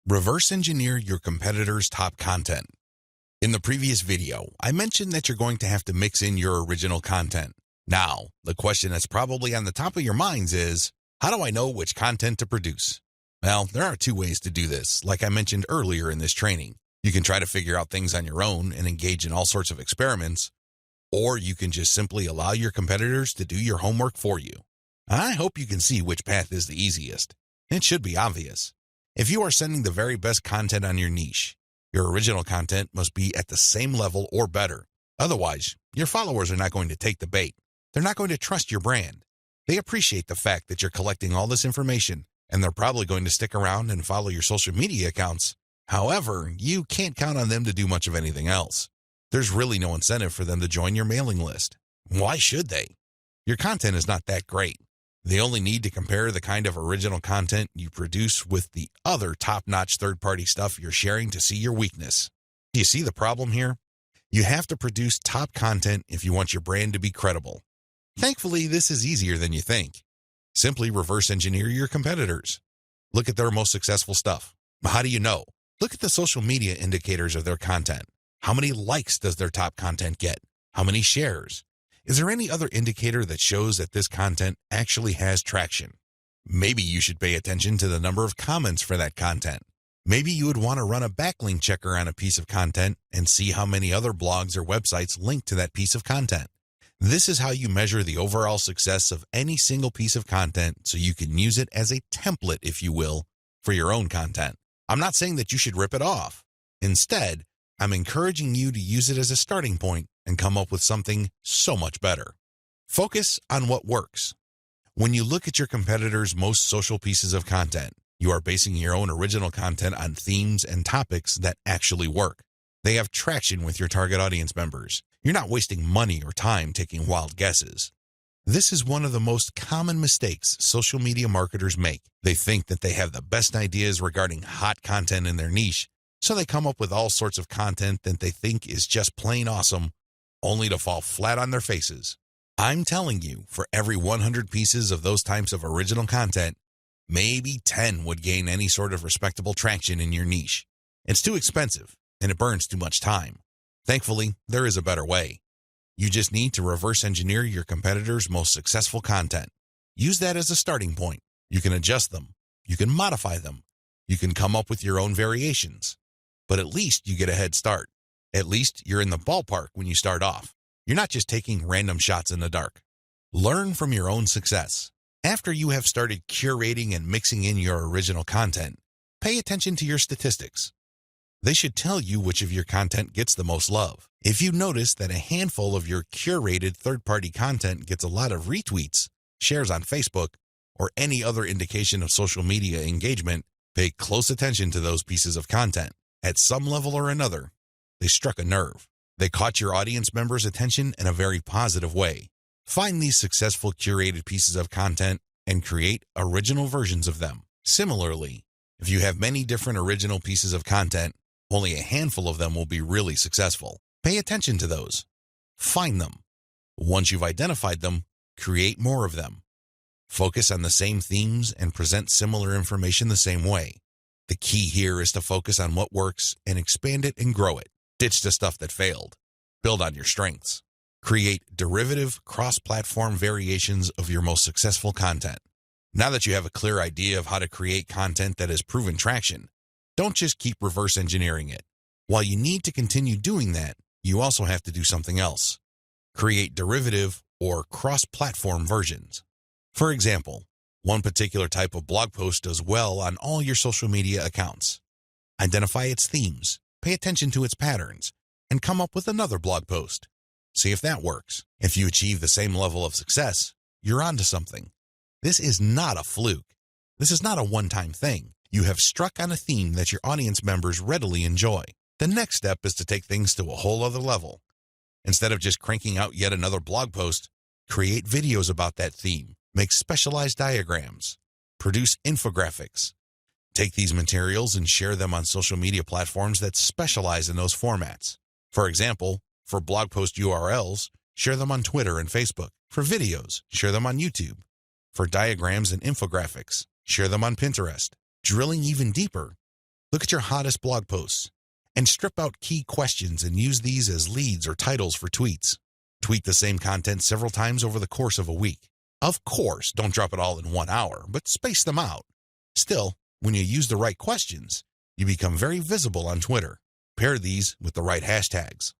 Reverse engineer your competitors' top content. In the previous video, I mentioned that you're going to have to mix in your original content. Now, the question that's probably on the top of your minds is, how do I know which content to produce? Well, there are two ways to do this, like I mentioned earlier in this training. You can try to figure out things on your own and engage in all sorts of experiments, or you can just simply allow your competitors to do your homework for you. I hope you can see which path is the easiest. It should be obvious. If you are sending the very best content on your niche, your original content must be at the same level or better. Otherwise, your followers are not going to take the bait. They're not going to trust your brand. They appreciate the fact that you're collecting all this information, and they're probably going to stick around and follow your social media accounts. However, you can't count on them to do much of anything else. There's really no incentive for them to join your mailing list. Why should they? Your content is not that great. They only need to compare the kind of original content you produce with the other top-notch third-party stuff you're sharing to see your weakness. Do you see the problem here? You have to produce top content if you want your brand to be credible. Thankfully, this is easier than you think. Simply reverse engineer your competitors. Look at their most successful stuff. How do you know? Look at the social media indicators of their content. How many likes does their top content get? How many shares? Is there any other indicator that shows that this content actually has traction? Maybe you should pay attention to the number of comments for that content. Maybe you would want to run a backlink checker on a piece of content and see how many other blogs or websites link to that piece of content. This is how you measure the overall success of any single piece of content so you can use it as a template, if you will, for your own content. I'm not saying that you should rip it off. Instead, I'm encouraging you to use it as a starting point and come up with something so much better. Focus on what works. When you look at your competitors' most social pieces of content, you are basing your own original content on themes and topics that actually work. They have traction with your target audience members. You're not wasting money or time taking wild guesses. This is one of the most common mistakes social media marketers make. They think that they have the best ideas regarding hot content in their niche, so they come up with all sorts of content that they think is just plain awesome, only to fall flat on their faces. I'm telling you, for every 100 pieces of those types of original content, maybe 10 would gain any sort of respectable traction in your niche. It's too expensive, and it burns too much time. Thankfully, there is a better way. You just need to reverse engineer your competitors' most successful content. Use that as a starting point. You can adjust them. You can modify them. You can come up with your own variations. But at least you get a head start. At least you're in the ballpark when you start off. You're not just taking random shots in the dark. Learn from your own success. After you have started curating and mixing in your original content, pay attention to your statistics. They should tell you which of your content gets the most love. If you notice that a handful of your curated third-party content gets a lot of retweets, shares on Facebook, or any other indication of social media engagement, pay close attention to those pieces of content. At some level or another, they struck a nerve. They caught your audience members' attention in a very positive way. Find these successful curated pieces of content and create original versions of them. Similarly, if you have many different original pieces of content, only a handful of them will be really successful. Pay attention to those. Find them. Once you've identified them, create more of them. Focus on the same themes and present similar information the same way. The key here is to focus on what works and expand it and grow it. Ditch the stuff that failed. Build on your strengths. Create derivative, cross-platform variations of your most successful content. Now that you have a clear idea of how to create content that has proven traction, don't just keep reverse engineering it. While you need to continue doing that, you also have to do something else. Create derivative or cross-platform versions. For example, one particular type of blog post does well on all your social media accounts. Identify its themes, pay attention to its patterns, and come up with another blog post. See if that works. If you achieve the same level of success, you're onto something. This is not a fluke. This is not a one-time thing. You have struck on a theme that your audience members readily enjoy. The next step is to take things to a whole other level. Instead of just cranking out yet another blog post, create videos about that theme, make specialized diagrams, produce infographics. Take these materials and share them on social media platforms that specialize in those formats. For example, for blog post URLs, share them on Twitter and Facebook. For videos, share them on YouTube. For diagrams and infographics, share them on Pinterest. Drilling even deeper, Look at your hottest blog posts and strip out key questions and use these as leads or titles for tweets. Tweet the same content several times over the course of a week. Of course, don't drop it all in 1 hour, but space them out. Still, when you use the right questions, you become very visible on Twitter. Pair these with the right hashtags.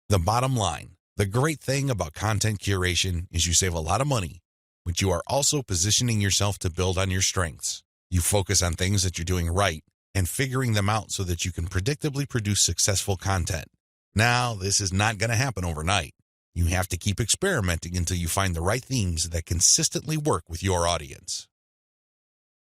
The bottom line, the great thing about content curation is you save a lot of money, but you are also positioning yourself to build on your strengths. You focus on things that you're doing right and figuring them out so that you can predictably produce successful content. Now, this is not going to happen overnight. You have to keep experimenting until you find the right themes that consistently work with your audience.